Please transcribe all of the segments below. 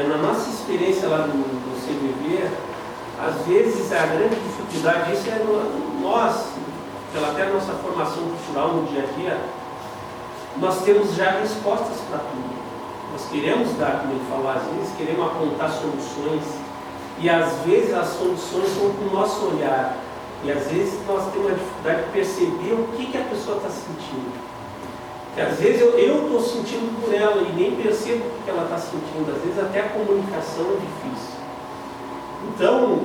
na nossa experiência lá no CVV, às vezes a grande dificuldade, isso é nós, pela até a nossa formação cultural no dia a dia, nós temos já respostas para tudo. Nós queremos dar, como ele falou, às vezes queremos apontar soluções, e às vezes as soluções são com o nosso olhar, e às vezes nós temos a dificuldade de perceber o que a pessoa está sentindo. E às vezes eu estou sentindo por ela e nem percebo o que ela está sentindo, às vezes até a comunicação é difícil. Então,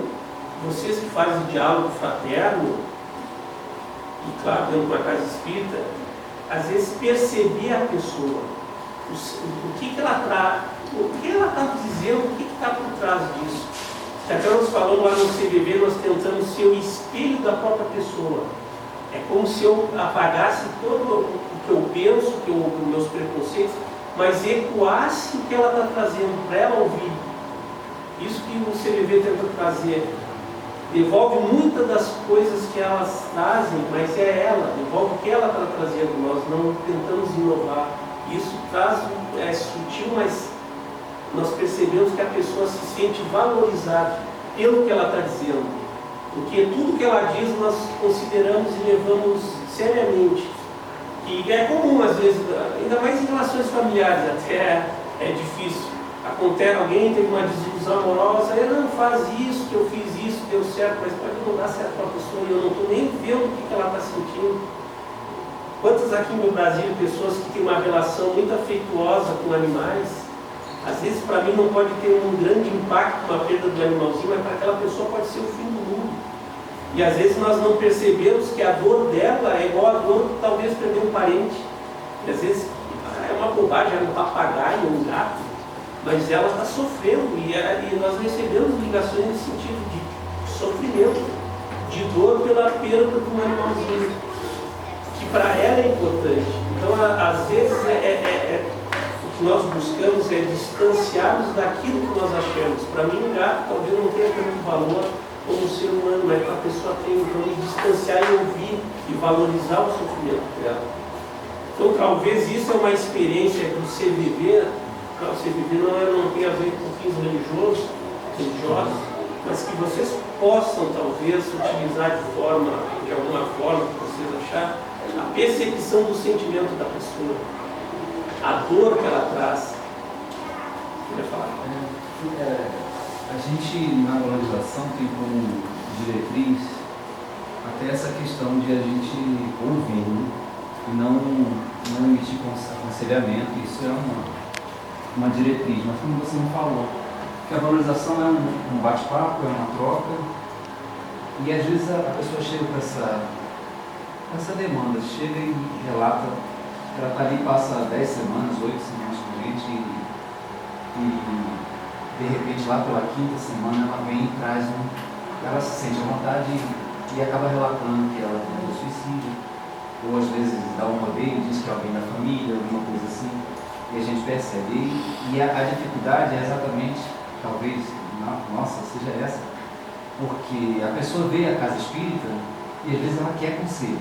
vocês que fazem diálogo fraterno, e claro, dentro de uma casa espírita, às vezes perceber a pessoa, o que ela está dizendo, o que está por trás disso. Até nós falamos lá no CVV, nós tentamos ser o espelho da própria pessoa. É como se eu apagasse todo o que eu penso, os meus preconceitos, mas ecoasse o que ela está trazendo para ela ouvir. Isso que o CVV tenta trazer. Devolve muitas das coisas que elas trazem, mas é ela, devolve o que ela está trazendo. Nós não tentamos inovar. Isso é sutil, mas nós percebemos que a pessoa se sente valorizada pelo que ela está dizendo. Porque tudo que ela diz nós consideramos e levamos seriamente. E é comum, às vezes, ainda mais em relações familiares, até é difícil. Acontece, alguém teve uma desilusão amorosa, não faz isso, que eu fiz isso, deu certo, mas pode não dar certo para a pessoa e eu não estou nem vendo o que ela está sentindo. Quantas aqui no Brasil, pessoas que têm uma relação muito afetuosa com animais, às vezes para mim não pode ter um grande impacto com a perda do animalzinho, mas para aquela pessoa pode ser o fim do mundo. E às vezes nós não percebemos que a dor dela é igual a dor de talvez perder um parente. E às vezes é uma bobagem, é um papagaio, um gato, mas ela está sofrendo e nós recebemos ligações nesse sentido de sofrimento, de dor pela perda de um animalzinho, que para ela é importante. Então, às vezes, o que nós buscamos é distanciar-nos daquilo que nós achamos. Para mim, um gato talvez não tenha tanto valor como um ser humano, mas para a pessoa tem, então, de distanciar e ouvir e valorizar o sofrimento dela. Então, talvez isso é uma experiência do CVV. O CVV não tem a ver com fins religiosos, mas que vocês possam, talvez, utilizar de alguma forma, que vocês acharem, a percepção do sentimento da pessoa, a dor que ela traz. Queria falar. A gente, na organização, tem como diretriz até essa questão de a gente ouvir, né? E não emitir aconselhamento. Isso é uma diretriz, mas como você me falou, que a valorização é um bate-papo, é uma troca, e às vezes a pessoa chega com essa demanda, chega e relata que ela está ali, passa 10 semanas, 8 semanas com a gente, e de repente lá pela 5ª semana ela vem e traz ela se sente à vontade e acaba relatando que ela tentou suicídio, ou às vezes dá um rodeio, diz que é alguém da família, alguma coisa assim. E a gente percebe. E a dificuldade é exatamente, talvez, nossa, seja essa, porque a pessoa vê a casa espírita e às vezes ela quer conselho.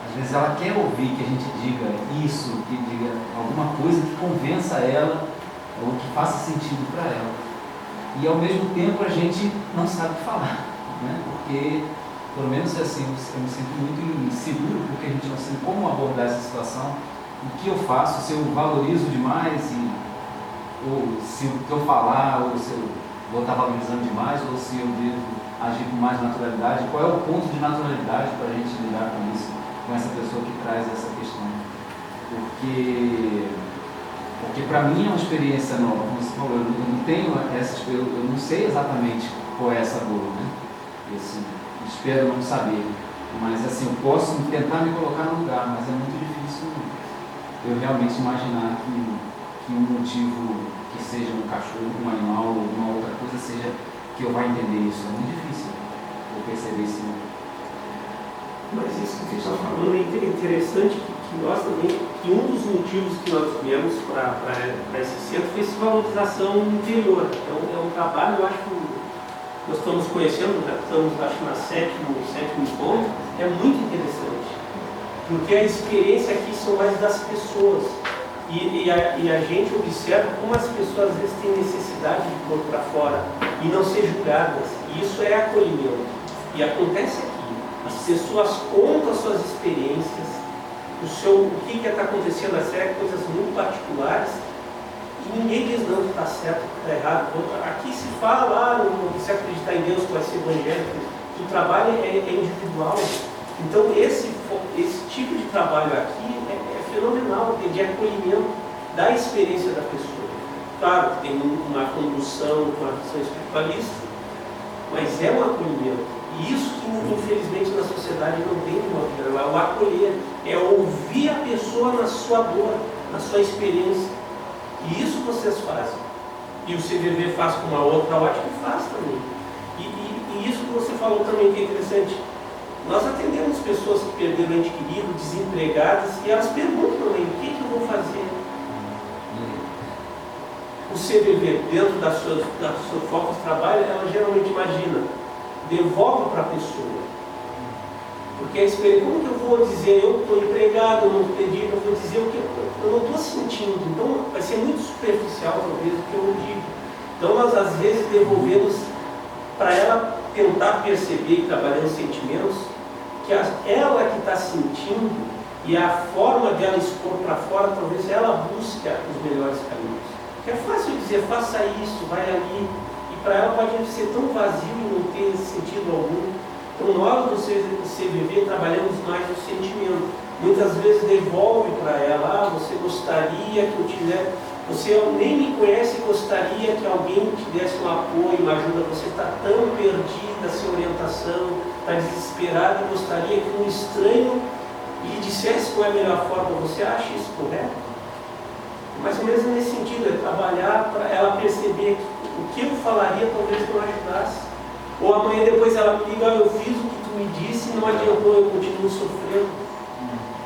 Às vezes ela quer ouvir que a gente diga isso, que diga alguma coisa que convença ela ou que faça sentido para ela. E ao mesmo tempo a gente não sabe o que falar, né? Porque, pelo menos assim, eu me sinto muito inseguro porque a gente não sabe como abordar essa situação. O que eu faço, se eu valorizo demais, ou se o que eu falar, ou se eu vou estar valorizando demais, ou se eu devo agir com mais naturalidade, qual é o ponto de naturalidade para a gente lidar com isso, com essa pessoa que traz essa questão. Porque para mim é uma experiência nova, como você falou, eu não tenho eu não sei exatamente qual é essa dor, né? Espero não saber, mas assim, eu posso tentar me colocar no lugar, mas é muito difícil eu realmente imaginar que um motivo que seja um cachorro, um animal ou uma outra coisa seja que eu vá entender isso. É muito difícil eu perceber isso. Mas isso que você está falando é interessante, que nós também, que um dos motivos que nós tivemos para esse centro foi essa valorização interior. É um trabalho, eu acho que nós estamos conhecendo, já estamos, acho, na sétimo encontro, é muito interessante. Porque a experiência aqui são mais das pessoas. E a gente observa como as pessoas às vezes têm necessidade de pôr para fora e não ser julgadas. E isso é acolhimento. E acontece aqui. As pessoas contam as suas experiências, o que está acontecendo na série, coisas muito particulares, e ninguém diz não, está certo, está errado. Aqui se fala, se acreditar em Deus, que vai ser evangélico, o trabalho é individual. Então esse tipo de trabalho aqui é fenomenal, de acolhimento da experiência da pessoa. Claro que tem uma condução, uma visão espiritualista, mas é um acolhimento. E isso que infelizmente na sociedade não tem de uma maneira. O acolher é ouvir a pessoa na sua dor, na sua experiência. E isso vocês fazem. E o CVV faz com uma outra ótica e faz também. E isso que você falou também que é interessante. Nós atendemos pessoas que perderam ente querido, desempregadas, e elas perguntam também, o que eu vou fazer? O CVV, dentro da sua foco de trabalho, ela geralmente imagina, devolve para a pessoa. Porque a experiência, como que eu vou dizer, eu estou empregado, eu não estou pedido, eu vou dizer o que eu não estou sentindo. Então vai ser muito superficial talvez o que eu digo. Então nós às vezes devolvemos para ela tentar perceber e trabalhar os sentimentos, que ela que está sentindo e a forma dela expor para fora, talvez ela busque os melhores caminhos. É fácil dizer, faça isso, vai ali, e para ela pode ser tão vazio e não ter sentido algum. Então, nós do CVV trabalhamos mais o sentimento. Muitas vezes devolve para ela, você gostaria que eu tivesse, você nem me conhece, gostaria que alguém te desse um apoio, uma ajuda, você está tão perdida, sem orientação, está desesperada e gostaria que um estranho lhe dissesse qual é a melhor forma. Você acha isso correto? Mais ou menos nesse sentido, é trabalhar para ela perceber que o que eu falaria talvez não ajudasse. Ou amanhã depois ela me liga, eu fiz o que tu me disse e não adiantou, eu continuo sofrendo.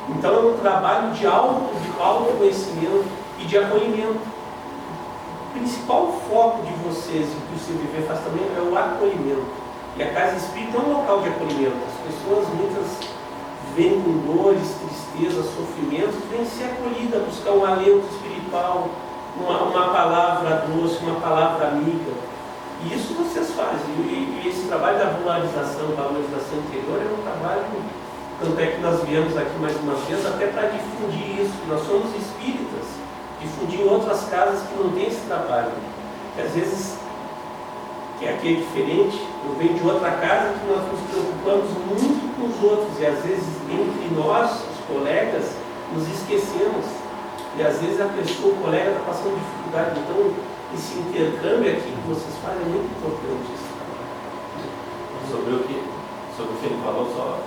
Então é um trabalho de autoconhecimento e de acolhimento. O principal foco de vocês, e que o CVV faz também, é o acolhimento. E a Casa Espírita é um local de acolhimento. As pessoas muitas vêm com dores, tristezas, sofrimentos, vêm ser acolhidas, buscar um alento espiritual, uma palavra doce, uma palavra amiga. E isso vocês fazem. E esse trabalho da valorização interior é um trabalho, tanto é que nós viemos aqui mais uma vez, até para difundir isso. Nós somos espíritas, difundir em outras casas que não tem esse trabalho. Que às vezes, que aqui é diferente, eu venho de outra casa que nós nos preocupamos muito com os outros. E às vezes, entre nós, os colegas, nos esquecemos. E às vezes a pessoa, o colega está passando dificuldade. Então, esse intercâmbio aqui que vocês fazem é muito importante. Sobre o que ele falou, só